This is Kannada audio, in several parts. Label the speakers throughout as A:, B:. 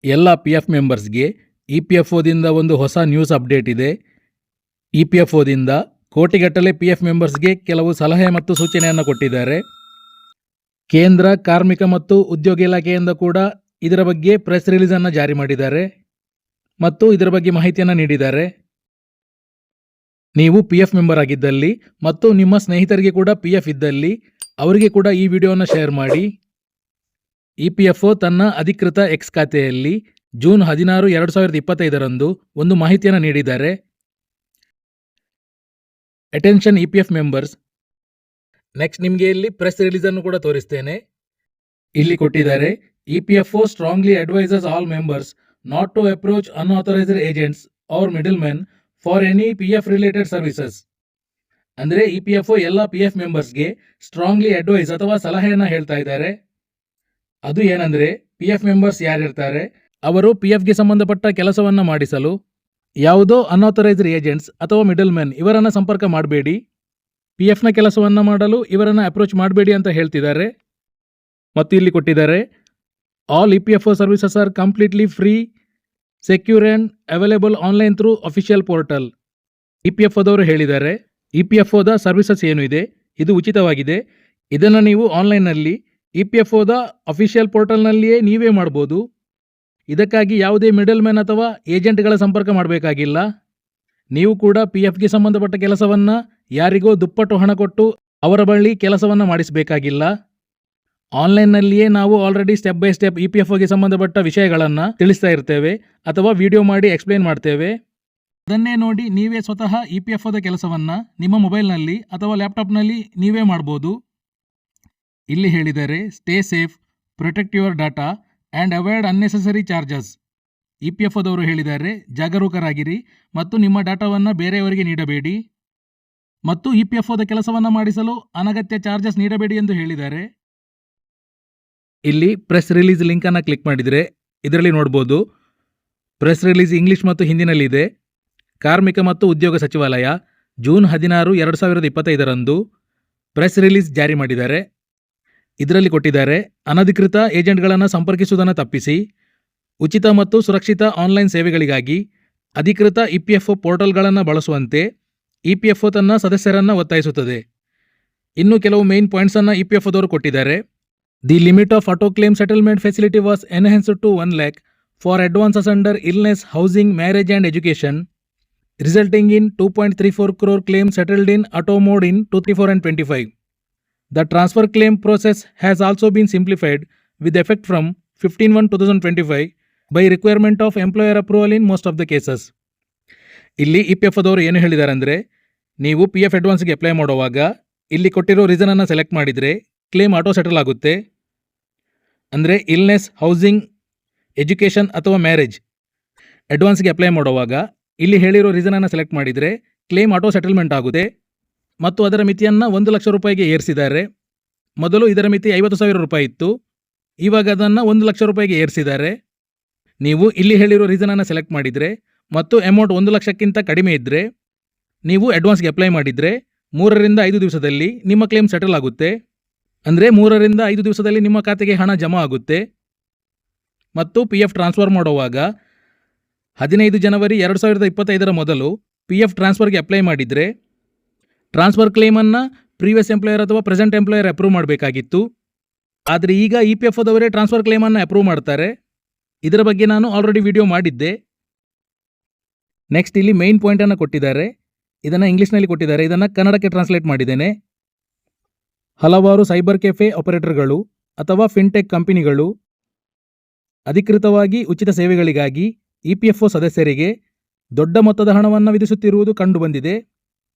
A: ಎಲ್ಲ PF ಮೆಂಬರ್ಸ್ಗೆ EPFOದಿಂದ ಒಂದು ಹೊಸ ನ್ಯೂಸ್ ಅಪ್ಡೇಟ್ ಇದೆ. EPFOದಿಂದ ಕೋಟಿಗಟ್ಟಲೆ PF ಮೆಂಬರ್ಸ್ಗೆ ಕೆಲವು ಸಲಹೆ ಮತ್ತು ಸೂಚನೆಯನ್ನು ಕೊಟ್ಟಿದ್ದಾರೆ. ಕೇಂದ್ರ ಕಾರ್ಮಿಕ ಮತ್ತು ಉದ್ಯೋಗ ಇಲಾಖೆಯಿಂದ ಕೂಡ ಇದರ ಬಗ್ಗೆ ಪ್ರೆಸ್ ರಿಲೀಸ್ ಅನ್ನು ಜಾರಿ ಮಾಡಿದ್ದಾರೆ ಮತ್ತು ಇದರ ಬಗ್ಗೆ ಮಾಹಿತಿಯನ್ನು ನೀಡಿದ್ದಾರೆ. ನೀವು PF ಮೆಂಬರ್ ಆಗಿದ್ದಲ್ಲಿ ಮತ್ತು ನಿಮ್ಮ ಸ್ನೇಹಿತರಿಗೆ ಕೂಡ PF ಇದ್ದಲ್ಲಿ ಅವರಿಗೆ ಕೂಡ ಈ ವಿಡಿಯೋವನ್ನು ಶೇರ್ ಮಾಡಿ. EPFO ತನ್ನ ಅಧಿಕೃತ ಎಕ್ಸ್ ಖಾತೆಯಲ್ಲಿ ಜೂನ್ 16, 2025 ಒಂದು ಮಾಹಿತಿಯನ್ನು ನೀಡಿದ್ದಾರೆ. Attention EPF members. ನೆಕ್ಸ್ಟ್ ನಿಮಗೆ ಇಲ್ಲಿ ಪ್ರೆಸ್ ರಿಲೀಸ್ ಅನ್ನು ಕೂಡ ತೋರಿಸ್ತೇನೆ. ಇಲ್ಲಿ ಕೊಟ್ಟಿದ್ದಾರೆ, EPFO strongly advises all members not to approach unauthorised agents or middle men for any PF related services. ಅಂದರೆ EPFO ಎಲ್ಲ PF ಮೆಂಬರ್ಸ್ಗೆ ಸ್ಟ್ರಾಂಗ್ಲಿ ಅಡ್ವೈಸ್ ಅಥವಾ ಸಲಹೆಯನ್ನು ಹೇಳ್ತಾ ಇದ್ದಾರೆ. ಅದು ಏನಂದರೆ, PF ಮೆಂಬರ್ಸ್ ಯಾರಿರ್ತಾರೆ ಅವರು PFಗೆ ಸಂಬಂಧಪಟ್ಟ ಕೆಲಸವನ್ನು ಮಾಡಿಸಲು ಯಾವುದೋ ಅನ್ಆಥರೈಸ್ಡ್ ಏಜೆಂಟ್ಸ್ ಅಥವಾ ಮಿಡಲ್ ಮೆನ್ ಇವರನ್ನು ಸಂಪರ್ಕ ಮಾಡಬೇಡಿ, PFನ ಕೆಲಸವನ್ನು ಮಾಡಲು ಇವರನ್ನು ಅಪ್ರೋಚ್ ಮಾಡಬೇಡಿ ಅಂತ ಹೇಳ್ತಿದ್ದಾರೆ. ಮತ್ತು ಇಲ್ಲಿ ಕೊಟ್ಟಿದ್ದಾರೆ, all EPFO services are completely free, secure and available online through official portal. EPFOದವರು ಹೇಳಿದ್ದಾರೆ, EPFOದ ಸರ್ವಿಸಸ್ ಏನು ಇದೆ ಇದು ಉಚಿತವಾಗಿದೆ. ಇದನ್ನು ನೀವು ಆನ್ಲೈನ್ನಲ್ಲಿ EPFOದ ಅಫಿಷಿಯಲ್ ಪೋರ್ಟಲ್ನಲ್ಲಿಯೇ ನೀವೇ ಮಾಡ್ಬೋದು. ಇದಕ್ಕಾಗಿ ಯಾವುದೇ ಮಿಡಲ್ ಮ್ಯಾನ್ ಅಥವಾ ಏಜೆಂಟ್ಗಳ ಸಂಪರ್ಕ ಮಾಡಬೇಕಾಗಿಲ್ಲ. ನೀವು ಕೂಡ PFಗೆ ಸಂಬಂಧಪಟ್ಟ ಕೆಲಸವನ್ನು ಯಾರಿಗೋ ದುಪ್ಪಟ್ಟು ಹಣ ಕೊಟ್ಟು ಅವರ ಬಳಿ ಕೆಲಸವನ್ನು ಮಾಡಿಸಬೇಕಾಗಿಲ್ಲ. ಆನ್ಲೈನ್ನಲ್ಲಿಯೇ ನಾವು ಆಲ್ರೆಡಿ ಸ್ಟೆಪ್ ಬೈ ಸ್ಟೆಪ್ EPFOಗೆ ಸಂಬಂಧಪಟ್ಟ ವಿಷಯಗಳನ್ನು ತಿಳಿಸ್ತಾ ಇರ್ತೇವೆ ಅಥವಾ ವಿಡಿಯೋ ಮಾಡಿ ಎಕ್ಸ್ಪ್ಲೇನ್ ಮಾಡ್ತೇವೆ. ಅದನ್ನೇ ನೋಡಿ ನೀವೇ ಸ್ವತಃ EPFOದ ಕೆಲಸವನ್ನು ನಿಮ್ಮ ಮೊಬೈಲ್ನಲ್ಲಿ ಅಥವಾ ಲ್ಯಾಪ್ಟಾಪ್ನಲ್ಲಿ ನೀವೇ ಮಾಡ್ಬೋದು. ಇಲ್ಲಿ ಹೇಳಿದರೆ, stay safe, protect your data and avoid unnecessary charges. EPFOದವರು ಹೇಳಿದ್ದಾರೆ, ಜಾಗರೂಕರಾಗಿರಿ ಮತ್ತು ನಿಮ್ಮ ಡಾಟಾವನ್ನು ಬೇರೆಯವರಿಗೆ ನೀಡಬೇಡಿ ಮತ್ತು EPFOದ ಕೆಲಸವನ್ನು ಮಾಡಿಸಲು ಅನಗತ್ಯ ಚಾರ್ಜಸ್ ನೀಡಬೇಡಿ ಎಂದು ಹೇಳಿದ್ದಾರೆ. ಇಲ್ಲಿ ಪ್ರೆಸ್ ರಿಲೀಸ್ ಲಿಂಕನ್ನು ಕ್ಲಿಕ್ ಮಾಡಿದರೆ ಇದರಲ್ಲಿ ನೋಡ್ಬೋದು. ಪ್ರೆಸ್ ರಿಲೀಸ್ ಇಂಗ್ಲಿಷ್ ಮತ್ತು ಹಿಂದಿನಲ್ಲಿದೆ. ಕಾರ್ಮಿಕ ಮತ್ತು ಉದ್ಯೋಗ ಸಚಿವಾಲಯ ಜೂನ್ 16, 2025 ಪ್ರೆಸ್ ರಿಲೀಸ್ ಜಾರಿ ಮಾಡಿದ್ದಾರೆ. ಇದರಲ್ಲಿ ಕೊಟ್ಟಿದ್ದಾರೆ, ಅನಧಿಕೃತ ಏಜೆಂಟ್ಗಳನ್ನು ಸಂಪರ್ಕಿಸುವುದನ್ನು ತಪ್ಪಿಸಿ ಉಚಿತ ಮತ್ತು ಸುರಕ್ಷಿತ ಆನ್ಲೈನ್ ಸೇವೆಗಳಿಗಾಗಿ ಅಧಿಕೃತ EPFO ಪೋರ್ಟಲ್ಗಳನ್ನು ಬಳಸುವಂತೆ EPFO ತನ್ನ ಸದಸ್ಯರನ್ನು ಒತ್ತಾಯಿಸುತ್ತದೆ. ಇನ್ನು ಕೆಲವು ಮೇನ್ ಪಾಯಿಂಟ್ಸನ್ನು EPFOದವರು ಕೊಟ್ಟಿದ್ದಾರೆ. The limit of auto claim settlement facility was enhanced to 1 lakh for advances under illness, housing, marriage and education, resulting in 2.34 crore claims settled in auto mode in 2024 and 2025. The transfer claim process has also been simplified with effect from 15/1/2025 by requirement of employer approval in most of the cases. ಇಲ್ಲಿ EPFOದವರು ಏನು ಹೇಳಿದ್ದಾರೆ ಅಂದರೆ, ನೀವು PF ಅಡ್ವಾನ್ಸ್ಗೆ ಅಪ್ಲೈ ಮಾಡುವಾಗ ಇಲ್ಲಿ ಕೊಟ್ಟಿರೋ ರೀಸನನ್ನು ಸೆಲೆಕ್ಟ್ ಮಾಡಿದರೆ ಕ್ಲೇಮ್ ಆಟೋ ಸೆಟಲ್ ಆಗುತ್ತೆ. ಅಂದರೆ ಇಲ್ನೆಸ್, ಹೌಸಿಂಗ್, ಎಜುಕೇಷನ್ ಅಥವಾ ಮ್ಯಾರೇಜ್ ಅಡ್ವಾನ್ಸ್ಗೆ ಅಪ್ಲೈ ಮಾಡುವಾಗ ಇಲ್ಲಿ ಹೇಳಿರೋ ರೀಸನನ್ನು ಸೆಲೆಕ್ಟ್ ಮಾಡಿದರೆ ಕ್ಲೇಮ್ ಆಟೋ ಸೆಟಲ್ಮೆಂಟ್ ಆಗುತ್ತೆ. ಮತ್ತು ಅದರ ಮಿತಿಯನ್ನು 1 ಲಕ್ಷ ರೂಪಾಯಿಗೆ ಏರಿಸಿದ್ದಾರೆ. ಮೊದಲು ಇದರ ಮಿತಿ 50,000 ರೂಪಾಯಿ ಇತ್ತು, ಇವಾಗ ಅದನ್ನು 1 ಲಕ್ಷ ರೂಪಾಯಿಗೆ ಏರಿಸಿದ್ದಾರೆ. ನೀವು ಇಲ್ಲಿ ಹೇಳಿರೋ ರೀಸನನ್ನು ಸೆಲೆಕ್ಟ್ ಮಾಡಿದರೆ ಮತ್ತು ಅಮೌಂಟ್ 1 ಲಕ್ಷಕ್ಕಿಂತ ಕಡಿಮೆ ಇದ್ದರೆ ನೀವು ಅಡ್ವಾನ್ಸ್ಗೆ ಅಪ್ಲೈ ಮಾಡಿದರೆ 3 ರಿಂದ 5 ದಿವಸದಲ್ಲಿ ನಿಮ್ಮ ಕ್ಲೇಮ್ ಸೆಟಲ್ ಆಗುತ್ತೆ. ಅಂದರೆ 3 ರಿಂದ 5 ದಿವಸದಲ್ಲಿ ನಿಮ್ಮ ಖಾತೆಗೆ ಹಣ ಜಮಾ ಆಗುತ್ತೆ. ಮತ್ತು PF ಟ್ರಾನ್ಸ್ಫರ್ ಮಾಡುವಾಗ 15 ಜನವರಿ 2025 ಮೊದಲು PF ಟ್ರಾನ್ಸ್ಫರ್ಗೆ ಅಪ್ಲೈ ಮಾಡಿದರೆ ಟ್ರಾನ್ಸ್ಫರ್ ಕ್ಲೇಮನ್ನು ಪ್ರೀವಿಯಸ್ ಎಂಪ್ಲಾಯರ್ ಅಥವಾ ಪ್ರೆಸೆಂಟ್ ಎಂಪ್ಲಾಯರ್ ಅಪ್ರೂವ್ ಮಾಡಬೇಕಾಗಿತ್ತು. ಆದರೆ ಈಗ EPFOದವರೇ ಟ್ರಾನ್ಸ್ಫರ್ ಕ್ಲೇಮನ್ನು ಅಪ್ರೂವ್ ಮಾಡ್ತಾರೆ. ಇದರ ಬಗ್ಗೆ ನಾನು ಆಲ್ರೆಡಿ ವಿಡಿಯೋ ಮಾಡಿದ್ದೆ. ನೆಕ್ಸ್ಟ್ ಇಲ್ಲಿ ಮೇನ್ ಪಾಯಿಂಟನ್ನು ಕೊಟ್ಟಿದ್ದಾರೆ. ಇದನ್ನು ಇಂಗ್ಲೀಷ್ನಲ್ಲಿ ಕೊಟ್ಟಿದ್ದಾರೆ, ಇದನ್ನು ಕನ್ನಡಕ್ಕೆ ಟ್ರಾನ್ಸ್ಲೇಟ್ ಮಾಡಿದ್ದೇನೆ. ಹಲವಾರು ಸೈಬರ್ ಕೆಫೆ ಆಪರೇಟರ್ಗಳು ಅಥವಾ ಫಿನ್ಟೆಕ್ ಕಂಪನಿಗಳು ಅಧಿಕೃತವಾಗಿ ಉಚಿತ ಸೇವೆಗಳಿಗಾಗಿ EPFO ಸದಸ್ಯರಿಗೆ ದೊಡ್ಡ ಮೊತ್ತದ ಹಣವನ್ನು ವಿಧಿಸುತ್ತಿರುವುದು ಕಂಡುಬಂದಿದೆ.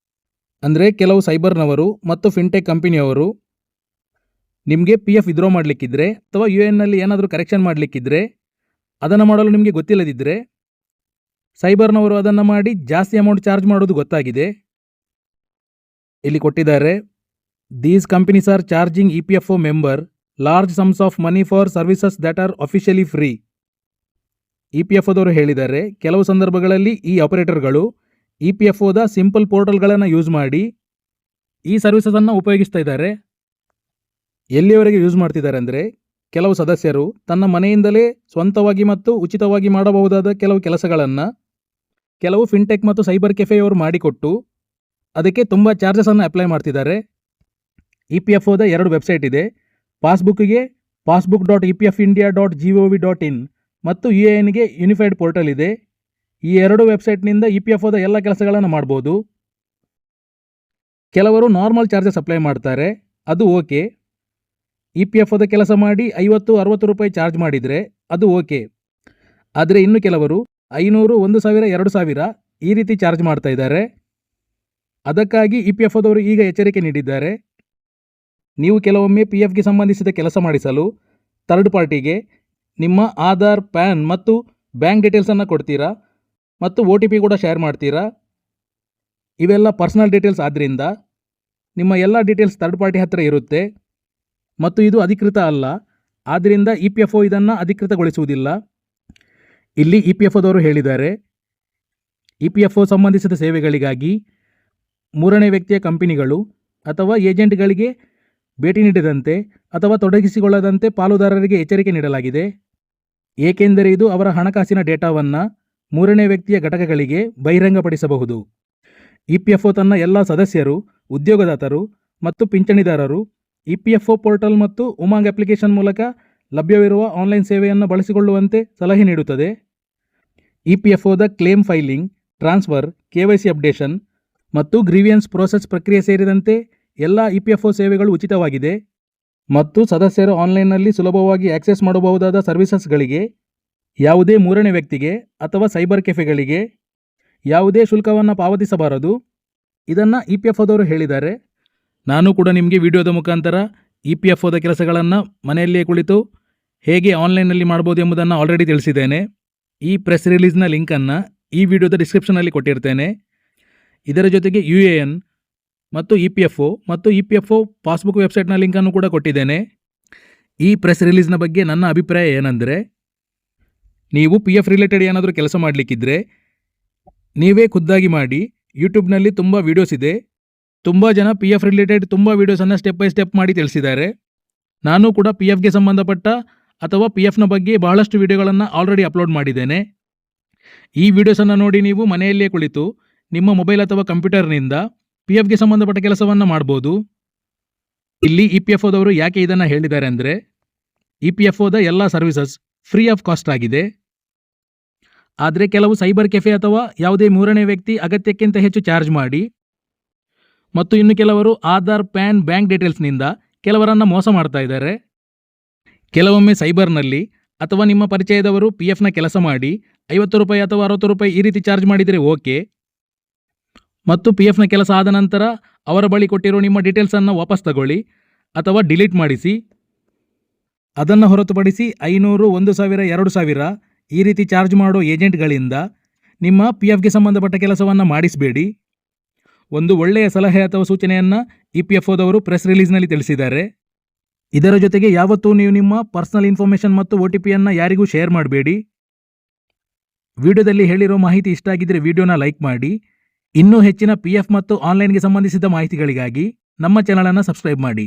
A: ಅಂದರೆ ಕೆಲವು ಸೈಬರ್ನವರು ಮತ್ತು ಫಿನ್ಟೆಕ್ ಕಂಪನಿಯವರು ನಿಮಗೆ PF ವಿತ್ಡ್ರಾ ಮಾಡಲಿಕ್ಕಿದ್ರೆ ಅಥವಾ UN ಏನಾದರೂ ಕರೆಕ್ಷನ್ ಮಾಡಲಿಕ್ಕಿದ್ರೆ ಅದನ್ನು ಮಾಡಲು ನಿಮಗೆ ಗೊತ್ತಿಲ್ಲದಿದ್ದರೆ ಸೈಬರ್ನವರು ಅದನ್ನು ಮಾಡಿ ಜಾಸ್ತಿ ಅಮೌಂಟ್ ಚಾರ್ಜ್ ಮಾಡೋದು ಗೊತ್ತಾಗಿದೆ. ಇಲ್ಲಿ ಕೊಟ್ಟಿದ್ದಾರೆ, these companies are charging EPFO member large sums of money for services that are officially free. EPFOದವರು ಹೇಳಿದ್ದಾರೆ, ಕೆಲವು ಸಂದರ್ಭಗಳಲ್ಲಿ ಈ ಆಪರೇಟರ್ಗಳು EPFOದ ಸಿಂಪಲ್ ಪೋರ್ಟಲ್ಗಳನ್ನು ಯೂಸ್ ಮಾಡಿ ಈ ಸರ್ವಿಸಸನ್ನು ಉಪಯೋಗಿಸ್ತಾ ಇದ್ದಾರೆ. ಎಲ್ಲಿಯವರೆಗೆ ಯೂಸ್ ಮಾಡ್ತಿದ್ದಾರೆ ಅಂದರೆ, ಕೆಲವು ಸದಸ್ಯರು ತನ್ನ ಮನೆಯಿಂದಲೇ ಸ್ವಂತವಾಗಿ ಮತ್ತು ಉಚಿತವಾಗಿ ಮಾಡಬಹುದಾದ ಕೆಲವು ಕೆಲಸಗಳನ್ನು ಕೆಲವು ಫಿನ್ಟೆಕ್ ಮತ್ತು ಸೈಬರ್ ಕೆಫೆಯವರು ಮಾಡಿಕೊಟ್ಟು ಅದಕ್ಕೆ ತುಂಬ ಚಾರ್ಜಸನ್ನು ಅಪ್ಲೈ ಮಾಡ್ತಿದ್ದಾರೆ. EPFOದ 2 ವೆಬ್ಸೈಟ್ ಇದೆ. ಪಾಸ್ಬುಕ್ಕಿಗೆ passbook.epfindia.gov.in ಮತ್ತು UANಗೆ ಯೂನಿಫೈಡ್ ಪೋರ್ಟಲ್ ಇದೆ. ಈ 2 ವೆಬ್ಸೈಟ್ನಿಂದ EPFOದ ಎಲ್ಲ ಕೆಲಸಗಳನ್ನು ಮಾಡ್ಬೋದು. ಕೆಲವರು ನಾರ್ಮಲ್ ಚಾರ್ಜಸ್ ಅಪ್ಲೈ ಮಾಡ್ತಾರೆ, ಅದು ಓಕೆ. EPFOದ ಕೆಲಸ ಮಾಡಿ 50-60 ರೂಪಾಯಿ ಚಾರ್ಜ್ ಮಾಡಿದರೆ ಅದು ಓಕೆ. ಆದರೆ ಇನ್ನು ಕೆಲವರು 500, 1000, 2000 ಈ ರೀತಿ ಚಾರ್ಜ್ ಮಾಡ್ತಾ ಇದ್ದಾರೆ. ಅದಕ್ಕಾಗಿ EPFOದವರು ಈಗ ಎಚ್ಚರಿಕೆ ನೀಡಿದ್ದಾರೆ. ನೀವು ಕೆಲವೊಮ್ಮೆ PFಗೆ ಸಂಬಂಧಿಸಿದ ಕೆಲಸ ಮಾಡಿಸಲು ಥರ್ಡ್ ಪಾರ್ಟಿಗೆ ನಿಮ್ಮ ಆಧಾರ್, ಪ್ಯಾನ್ ಮತ್ತು ಬ್ಯಾಂಕ್ ಡೀಟೇಲ್ಸನ್ನು ಕೊಡ್ತೀರಾ ಮತ್ತು OTP ಕೂಡ ಶೇರ್ ಮಾಡ್ತೀರಾ. ಇವೆಲ್ಲ ಪರ್ಸನಲ್ ಡೀಟೇಲ್ಸ್ ಆದ್ದರಿಂದ ನಿಮ್ಮ ಎಲ್ಲ ಡೀಟೇಲ್ಸ್ ಥರ್ಡ್ ಪಾರ್ಟಿ ಹತ್ತಿರ ಇರುತ್ತೆ ಮತ್ತು ಇದು ಅಧಿಕೃತ ಅಲ್ಲ. ಆದ್ದರಿಂದ EPFO ಇದನ್ನು ಅಧಿಕೃತಗೊಳಿಸುವುದಿಲ್ಲ. ಇಲ್ಲಿ EPFOದವರು ಹೇಳಿದ್ದಾರೆ, EPFO ಸಂಬಂಧಿಸಿದ ಸೇವೆಗಳಿಗಾಗಿ ಮೂರನೇ ವ್ಯಕ್ತಿಯ ಕಂಪನಿಗಳು ಅಥವಾ ಏಜೆಂಟ್ಗಳಿಗೆ ಭೇಟಿ ನೀಡದಂತೆ ಅಥವಾ ತೊಡಗಿಸಿಕೊಳ್ಳದಂತೆ ಪಾಲುದಾರರಿಗೆ ಎಚ್ಚರಿಕೆ ನೀಡಲಾಗಿದೆ. ಏಕೆಂದರೆ ಇದು ಅವರ ಹಣಕಾಸಿನ ಡೇಟಾವನ್ನು ಮೂರನೇ ವ್ಯಕ್ತಿಯ ಘಟಕಗಳಿಗೆ ಬಹಿರಂಗಪಡಿಸಬಹುದು. EPFO ತನ್ನ ಎಲ್ಲ ಸದಸ್ಯರು, ಉದ್ಯೋಗದಾತರು ಮತ್ತು ಪಿಂಚಣಿದಾರರು EPFO ಪೋರ್ಟಲ್ ಮತ್ತು ಉಮಾಂಗ್ ಅಪ್ಲಿಕೇಶನ್ ಮೂಲಕ ಲಭ್ಯವಿರುವ ಆನ್ಲೈನ್ ಸೇವೆಯನ್ನು ಬಳಸಿಕೊಳ್ಳುವಂತೆ ಸಲಹೆ ನೀಡುತ್ತದೆ. EPFOದ claim filing, transfer, KYC updation ಮತ್ತು ಗ್ರೀವಿಯನ್ಸ್ ಪ್ರೋಸೆಸ್ ಪ್ರಕ್ರಿಯೆ ಸೇರಿದಂತೆ ಎಲ್ಲ EPFO ಸೇವೆಗಳು ಉಚಿತವಾಗಿದೆ ಮತ್ತು ಸದಸ್ಯರು ಆನ್ಲೈನ್ನಲ್ಲಿ ಸುಲಭವಾಗಿ ಆಕ್ಸೆಸ್ ಮಾಡಬಹುದಾದ ಸರ್ವಿಸಸ್ಗಳಿಗೆ ಯಾವುದೇ ಮೂರನೇ ವ್ಯಕ್ತಿಗೆ ಅಥವಾ ಸೈಬರ್ ಕೆಫೆಗಳಿಗೆ ಯಾವುದೇ ಶುಲ್ಕವನ್ನು ಪಾವತಿಸಬಾರದು. ಇದನ್ನು EPFOದವರು ಹೇಳಿದ್ದಾರೆ. ನಾನು ಕೂಡ ನಿಮಗೆ ವಿಡಿಯೋದ ಮುಖಾಂತರ EPFOದ ಕೆಲಸಗಳನ್ನು ಮನೆಯಲ್ಲಿಯೇ ಕುಳಿತು ಹೇಗೆ ಆನ್ಲೈನ್ನಲ್ಲಿ ಮಾಡ್ಬೋದು ಎಂಬುದನ್ನು ಆಲ್ರೆಡಿ ತಿಳಿಸಿದ್ದೇನೆ. ಈ ಪ್ರೆಸ್ ರಿಲೀಸ್ನ ಲಿಂಕನ್ನು ಈ ವಿಡಿಯೋದ ಡಿಸ್ಕ್ರಿಪ್ಷನಲ್ಲಿ ಕೊಟ್ಟಿರ್ತೇನೆ. ಇದರ ಜೊತೆಗೆ UAN ಮತ್ತು EPFO ಮತ್ತು EPFO ಪಾಸ್ಬುಕ್ ವೆಬ್ಸೈಟ್ನ ಲಿಂಕನ್ನು ಕೂಡ ಕೊಟ್ಟಿದ್ದೇನೆ. ಈ ಪ್ರೆಸ್ ರಿಲೀಸ್ನ ಬಗ್ಗೆ ನನ್ನ ಅಭಿಪ್ರಾಯ ಏನೆಂದರೆ, ನೀವು PF ರಿಲೇಟೆಡ್ ಏನಾದರೂ ಕೆಲಸ ಮಾಡಲಿಕ್ಕಿದ್ರೆ ನೀವೇ ಖುದ್ದಾಗಿ ಮಾಡಿ. ಯೂಟ್ಯೂಬ್ನಲ್ಲಿ ತುಂಬ ವೀಡಿಯೋಸ್ ಇದೆ. ತುಂಬ ಜನ PF ರಿಲೇಟೆಡ್ ತುಂಬ ವೀಡಿಯೋಸನ್ನು ಸ್ಟೆಪ್ ಬೈ ಸ್ಟೆಪ್ ಮಾಡಿ ತಿಳಿಸಿದ್ದಾರೆ. ನಾನು ಕೂಡ PFಗೆ ಸಂಬಂಧಪಟ್ಟ ಅಥವಾ PFನ ಬಗ್ಗೆ ಬಹಳಷ್ಟು ವಿಡಿಯೋಗಳನ್ನು ಆಲ್ರೆಡಿ ಅಪ್ಲೋಡ್ ಮಾಡಿದ್ದೇನೆ. ಈ ವಿಡಿಯೋಸನ್ನು ನೋಡಿ ನೀವು ಮನೆಯಲ್ಲೇ ಕುಳಿತು ನಿಮ್ಮ ಮೊಬೈಲ್ ಅಥವಾ ಕಂಪ್ಯೂಟರ್ನಿಂದ PFಗೆ ಸಂಬಂಧಪಟ್ಟ ಕೆಲಸವನ್ನು ಮಾಡ್ಬೋದು. ಇಲ್ಲಿ EPFOದವರು ಯಾಕೆ ಇದನ್ನು ಹೇಳಿದ್ದಾರೆ ಅಂದರೆ, EPFOದ ಎಲ್ಲ ಸರ್ವಿಸಸ್ ಫ್ರೀ ಆಫ್ ಕಾಸ್ಟ್ ಆಗಿದೆ. ಆದರೆ ಕೆಲವು ಸೈಬರ್ ಕೆಫೆ ಅಥವಾ ಯಾವುದೇ ಮೂರನೇ ವ್ಯಕ್ತಿ ಅಗತ್ಯಕ್ಕಿಂತ ಹೆಚ್ಚು ಚಾರ್ಜ್ ಮಾಡಿ ಮತ್ತು ಇನ್ನು ಕೆಲವರು ಆಧಾರ್, ಪ್ಯಾನ್, ಬ್ಯಾಂಕ್ ಡೀಟೇಲ್ಸ್ನಿಂದ ಕೆಲವರನ್ನು ಮೋಸ ಮಾಡ್ತಾ ಇದ್ದಾರೆ. ಕೆಲವೊಮ್ಮೆ ಸೈಬರ್ನಲ್ಲಿ ಅಥವಾ ನಿಮ್ಮ ಪರಿಚಯದವರು PFನ ಕೆಲಸ ಮಾಡಿ 50 ರೂಪಾಯಿ ಅಥವಾ 60 ರೂಪಾಯಿ ಈ ರೀತಿ ಚಾರ್ಜ್ ಮಾಡಿದರೆ ಓಕೆ. ಮತ್ತು PFನ ಕೆಲಸ ಆದ ನಂತರ ಅವರ ಬಳಿ ಕೊಟ್ಟಿರೋ ನಿಮ್ಮ ಡೀಟೇಲ್ಸನ್ನು ವಾಪಸ್ ತಗೊಳ್ಳಿ ಅಥವಾ ಡಿಲೀಟ್ ಮಾಡಿಸಿ. ಅದನ್ನು ಹೊರತುಪಡಿಸಿ 500, 1000, 2000 ಈ ರೀತಿ ಚಾರ್ಜ್ ಮಾಡೋ ಏಜೆಂಟ್ಗಳಿಂದ ನಿಮ್ಮ PFಗೆ ಸಂಬಂಧಪಟ್ಟ ಕೆಲಸವನ್ನು ಮಾಡಿಸಬೇಡಿ. ಒಂದು ಒಳ್ಳೆಯ ಸಲಹೆ ಅಥವಾ ಸೂಚನೆಯನ್ನು EPFOದವರು ಪ್ರೆಸ್ ರಿಲೀಸ್ನಲ್ಲಿ ತಿಳಿಸಿದ್ದಾರೆ. ಇದರ ಜೊತೆಗೆ ಯಾವತ್ತೂ ನೀವು ನಿಮ್ಮ ಪರ್ಸನಲ್ ಇನ್ಫಾರ್ಮೇಷನ್ ಮತ್ತು OTPಯನ್ನು ಯಾರಿಗೂ ಶೇರ್ ಮಾಡಬೇಡಿ. ವಿಡಿಯೋದಲ್ಲಿ ಹೇಳಿರೋ ಮಾಹಿತಿ ಇಷ್ಟ ಆಗಿದ್ದರೆ ವಿಡಿಯೋನ ಲೈಕ್ ಮಾಡಿ. ಇನ್ನೂ ಹೆಚ್ಚಿನ PF ಮತ್ತು ಆನ್ಲೈನ್ಗೆ ಸಂಬಂಧಿಸಿದ ಮಾಹಿತಿಗಳಿಗಾಗಿ ನಮ್ಮ ಚಾನಲನ್ನು ಸಬ್ಸ್ಕ್ರೈಬ್ ಮಾಡಿ.